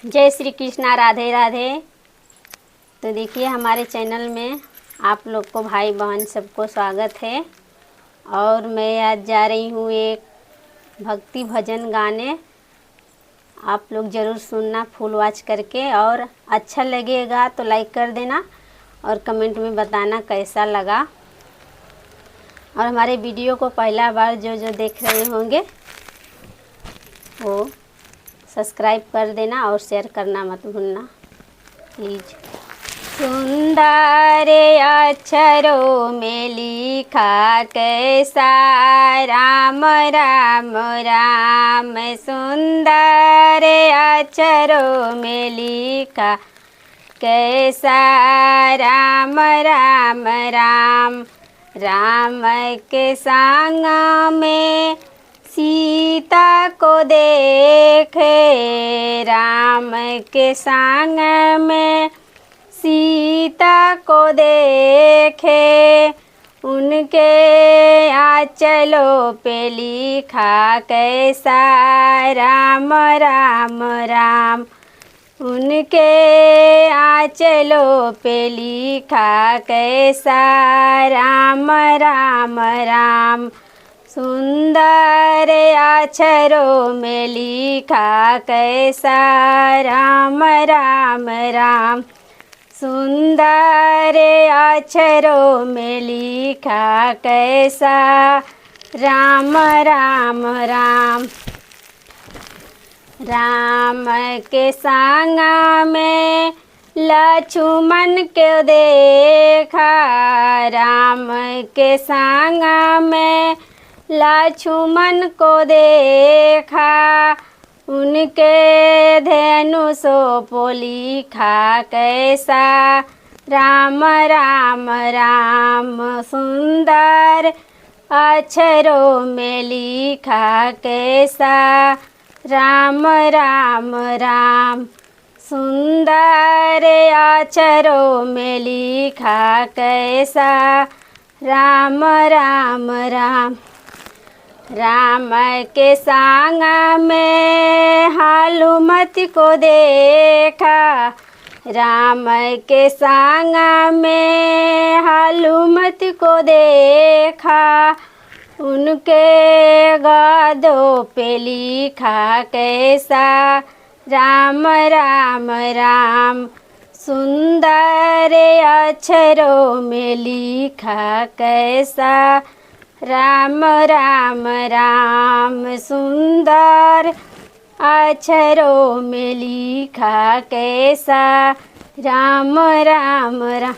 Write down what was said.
जय श्री कृष्णा, राधे राधे। तो देखिए हमारे चैनल में आप लोग को, भाई बहन सबको स्वागत है। और मैं आज जा रही हूँ एक भक्ति भजन गाने। आप लोग ज़रूर सुनना फुल वॉच करके, और अच्छा लगेगा तो लाइक कर देना और कमेंट में बताना कैसा लगा। और हमारे वीडियो को पहला बार जो देख रहे होंगे वो सब्सक्राइब कर देना और शेयर करना मत भूलना प्लीज। सुंदर अक्षरों में लिखा कैसा राम राम राम, सुंदर अक्षरों में लिखा कैसा राम राम राम। राम के संग में सीता को देखे, राम के संग में सीता को देखे, उनके आंचलों पे लिखा कैसा राम राम राम। उनके आंचलों पे लिखा कैसा राम राम राम। सुंदर अक्षरों में लिखा कैसा राम राम राम। सुंदर अक्षरों में लिखा कैसा राम राम राम। राम के संग में लक्ष्मण को देखा, राम के संग में लक्ष्मण को देखा, उनके धनुषों पे लिखा कैसा राम राम राम। सुंदर अक्षरों में लिखा कैसा राम राम राम। सुंदर अक्षरों में लिखा कैसा राम राम राम। राम के संग में हनुमति को देखा, राम के संग में हनुमति को देखा, उनके गदों पे लिखा कैसा राम राम राम। सुंदर अक्षरों में लिखा कैसा राम राम राम। सुंदर अक्षरों में लिखा कैसा राम राम राम।